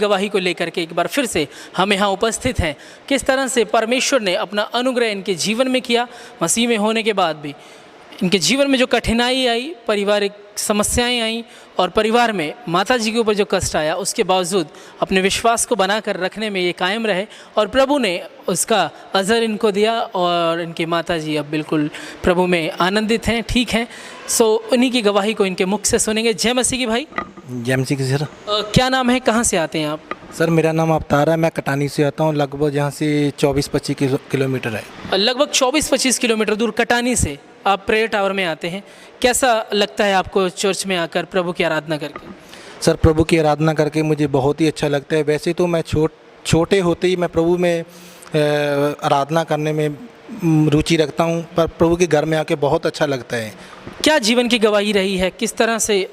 गवाही को लेकर के एक बार फिर से हम यहाँ उपस्थित हैं। किस तरह से परमेश्वर ने अपना अनुग्रह इनके जीवन में किया, मसीह में होने के बाद भी इनके जीवन में जो कठिनाई आई, पारिवारिक समस्याएं आई और परिवार में माता जी के ऊपर जो कष्ट आया, उसके बावजूद अपने विश्वास को बनाकर रखने में ये कायम रहे और प्रभु ने उसका अज़र इनको दिया और इनकी माता जी अब बिल्कुल प्रभु में आनंदित हैं, ठीक हैं। सो उन्हीं की गवाही को इनके मुख से सुनेंगे। जय मसीह की भाई। जय मसीह की सर। क्या नाम है, कहाँ से आते हैं आप? सर मेरा नाम अवतार है, मैं कटानी से आता हूँ। लगभग यहाँ से 24-25 किलोमीटर है। लगभग 24-25 किलोमीटर दूर कटानी से आप प्रेयर टावर में आते हैं। कैसा लगता है आपको चर्च में आकर प्रभु की आराधना करके? सर प्रभु की आराधना करके मुझे बहुत ही अच्छा लगता है। वैसे तो मैं छोटे होते ही मैं प्रभु में आराधना करने में रुचि रखता हूँ, पर प्रभु के घर में आके बहुत अच्छा लगता है। क्या जीवन की गवाही रही है, किस तरह से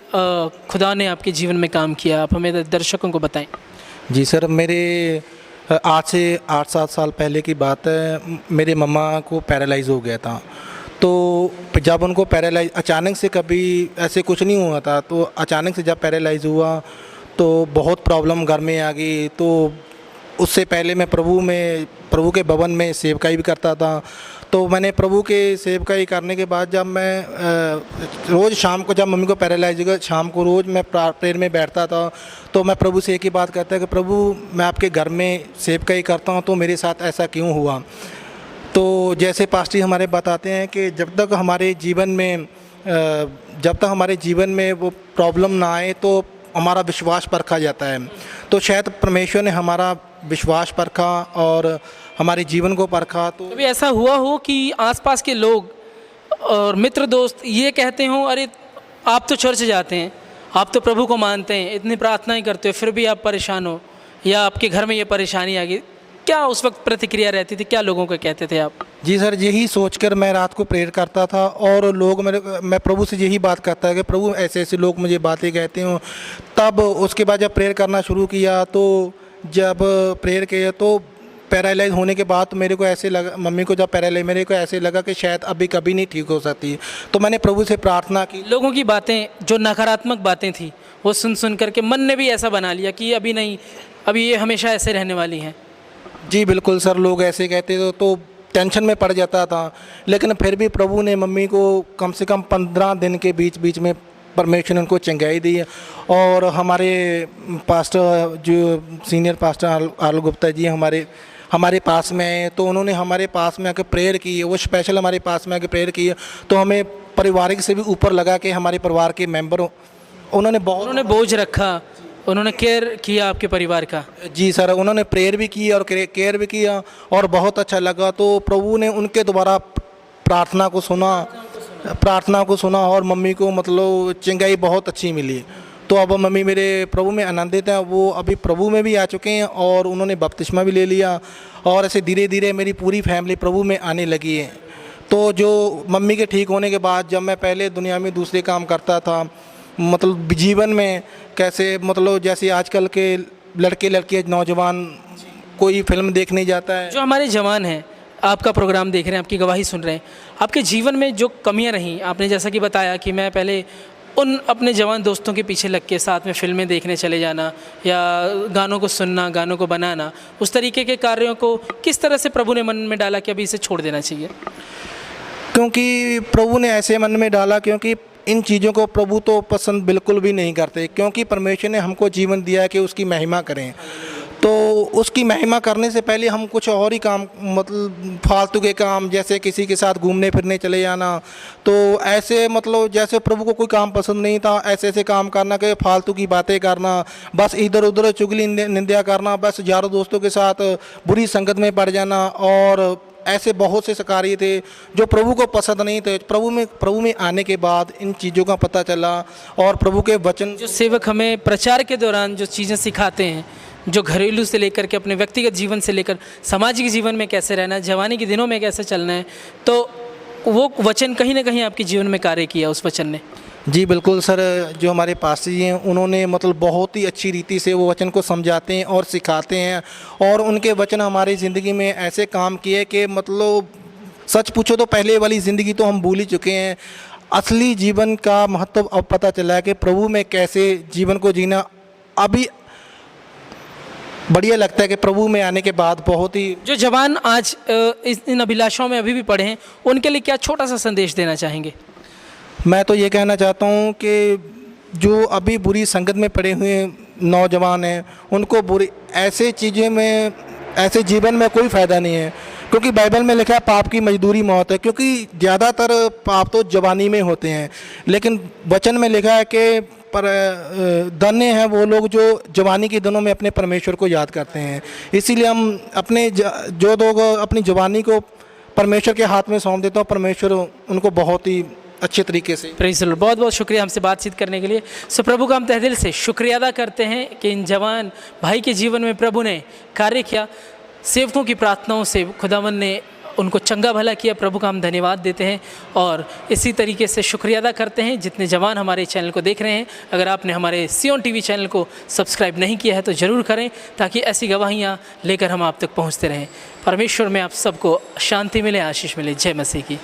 खुदा ने आपके जीवन में काम किया, आप हमें दर्शकों को बताएं। जी सर, मेरे आज से 8-7 साल पहले की बात है। मेरे मम्मा को पैरालाइज़ हो गया था। तो जब उनको पैरालाइज अचानक से, कभी ऐसे कुछ नहीं हुआ था, तो अचानक से जब पैरालाइज़ हुआ तो बहुत प्रॉब्लम घर में आ गई। तो उससे पहले मैं प्रभु के भवन में सेवकाई भी करता था। तो मैंने प्रभु के सेवकाई करने के बाद जब मैं रोज़ शाम को, जब मम्मी को पैरालाइज हुआ, शाम को रोज़ मैं प्रेयर में बैठता था, तो मैं प्रभु से एक ही बात करता कि प्रभु मैं आपके घर में सेवकाई करता हूँ, तो मेरे साथ ऐसा क्यों हुआ। तो जैसे पास्टर हमारे बताते हैं कि जब तक हमारे जीवन में वो प्रॉब्लम ना आए तो हमारा विश्वास परखा जाता है। तो शायद परमेश्वर ने हमारा विश्वास परखा और हमारे जीवन को परखा। तो कभी ऐसा हुआ हो कि आसपास के लोग और मित्र दोस्त ये कहते हों, अरे आप तो चर्च जाते हैं, आप तो प्रभु को मानते हैं, इतनी प्रार्थनाएं करते हो, फिर भी आप परेशान हो, या आपके घर में ये परेशानी आ गई, क्या उस वक्त प्रतिक्रिया रहती थी, क्या लोगों को कहते थे आप? जी सर, यही सोचकर मैं रात को प्रेयर करता था और मैं प्रभु से यही बात करता कि प्रभु ऐसे ऐसे लोग मुझे बातें कहते हो। तब उसके बाद जब प्रेयर करना शुरू किया, तो जब प्रेयर किया तो पैरालाइज होने के बाद मेरे को ऐसे लगा, मम्मी को जब पैरालाइज, मेरे को ऐसे लगा कि शायद अभी कभी नहीं ठीक हो सकती। तो मैंने प्रभु से प्रार्थना की। लोगों की बातें, जो नकारात्मक बातें थी, वो सुन करके मन ने भी ऐसा बना लिया कि अभी नहीं, अभी ये हमेशा ऐसे रहने वाली हैं। जी बिल्कुल सर, लोग ऐसे कहते तो टेंशन में पड़ जाता था। लेकिन फिर भी प्रभु ने मम्मी को कम से कम 15 दिन के बीच में परमेश्वर ने उनको चंगाई दी। और हमारे पास्टर, जो सीनियर पास्टर आल गुप्ता जी हमारे पास में आए, तो उन्होंने हमारे पास में आकर प्रेयर की। वो स्पेशल हमारे पास में आकर प्रेयर की, तो हमें पारिवारिक से भी ऊपर लगा कि हमारे परिवार के मेंबर उन्होंने बोझ रखा, उन्होंने केयर किया आपके परिवार का। जी सर, उन्होंने प्रेयर भी की और केयर भी किया और बहुत अच्छा लगा। तो प्रभु ने उनके द्वारा प्रार्थना को सुना और मम्मी को मतलब चंगाई बहुत अच्छी मिली। तो अब मम्मी मेरे प्रभु में आनंदित हैं। वो अभी प्रभु में भी आ चुके हैं और उन्होंने बपतिस्मा भी ले लिया और ऐसे धीरे धीरे मेरी पूरी फैमिली प्रभु में आने लगी है। तो जो मम्मी के ठीक होने के बाद, जब मैं पहले दुनिया में दूसरे काम करता था, मतलब जीवन में कैसे, मतलब जैसे आजकल के लड़के लड़कियाँ नौजवान कोई फिल्म देखने जाता है, जो हमारे जवान हैं आपका प्रोग्राम देख रहे हैं, आपकी गवाही सुन रहे हैं, आपके जीवन में जो कमियां रहीं, आपने जैसा कि बताया कि मैं पहले उन अपने जवान दोस्तों के पीछे लग के साथ में फिल्में देखने चले जाना या गानों को सुनना, गानों को बनाना, उस तरीके के कार्यों को किस तरह से प्रभु ने मन में डाला कि अभी इसे छोड़ देना चाहिए? क्योंकि प्रभु ने ऐसे मन में डाला, क्योंकि इन चीज़ों को प्रभु तो पसंद बिल्कुल भी नहीं करते। क्योंकि परमेश्वर ने हमको जीवन दिया है कि उसकी महिमा करें, तो उसकी महिमा करने से पहले हम कुछ और ही काम, मतलब फालतू के काम, जैसे किसी के साथ घूमने फिरने चले जाना, तो ऐसे मतलब जैसे प्रभु को कोई काम पसंद नहीं था, ऐसे ऐसे काम करना कि फालतू की बातें करना, बस इधर उधर चुगली निंदा करना, बस यारों दोस्तों के साथ बुरी संगत में पड़ जाना। और ऐसे बहुत से कार्य थे जो प्रभु को पसंद नहीं थे। प्रभु में आने के बाद इन चीज़ों का पता चला और प्रभु के वचन, जो सेवक हमें प्रचार के दौरान जो चीज़ें सिखाते हैं, जो घरेलू से लेकर के अपने व्यक्तिगत जीवन से लेकर सामाजिक जीवन में कैसे रहना है, जवानी के दिनों में कैसे चलना है, तो वो वचन कहीं ना कहीं आपके जीवन में कार्य किया उस वचन ने। जी बिल्कुल सर, जो हमारे पास्टर जी हैं उन्होंने मतलब बहुत ही अच्छी रीति से वो वचन को समझाते हैं और सिखाते हैं। और उनके वचन हमारी ज़िंदगी में ऐसे काम किए कि मतलब सच पूछो तो पहले वाली ज़िंदगी तो हम भूल ही चुके हैं। असली जीवन का महत्व अब पता चला है कि प्रभु में कैसे जीवन को जीना। बढ़िया लगता है कि प्रभु में आने के बाद बहुत ही जो जवान आज इन अभिलाषाओं में अभी भी पड़े हैं, उनके लिए क्या छोटा सा संदेश देना चाहेंगे? मैं तो ये कहना चाहता हूँ कि जो अभी बुरी संगत में पड़े हुए नौजवान हैं, उनको बुरी ऐसे चीज़ें में, ऐसे जीवन में कोई फ़ायदा नहीं है, क्योंकि बाइबल में लिखा है पाप की मजदूरी मौत है। क्योंकि ज़्यादातर पाप तो जवानी में होते हैं, लेकिन वचन में लिखा है कि पर धन्य हैं वो लोग जो जवानी के दिनों में अपने परमेश्वर को याद करते हैं। इसीलिए हम अपने जो लोग अपनी जवानी को परमेश्वर के हाथ में सौंप देते हैं, परमेश्वर उनको बहुत ही अच्छे तरीके से। Praise the Lord. बहुत बहुत शुक्रिया हमसे बातचीत करने के लिए। सो प्रभु का हम तहे दिल से शुक्रिया अदा करते हैं कि इन जवान भाई के जीवन में प्रभु ने कार्य किया, सेवकों की प्रार्थनाओं से खुदावन ने उनको चंगा भला किया। प्रभु का हम धन्यवाद देते हैं और इसी तरीके से शुक्रिया अदा करते हैं जितने जवान हमारे चैनल को देख रहे हैं। अगर आपने हमारे सियोन टीवी चैनल को सब्सक्राइब नहीं किया है तो ज़रूर करें, ताकि ऐसी गवाहियाँ लेकर हम आप तक पहुँचते रहें। परमेश्वर में आप सबको शांति मिले, आशीष मिले। जय मसीह की।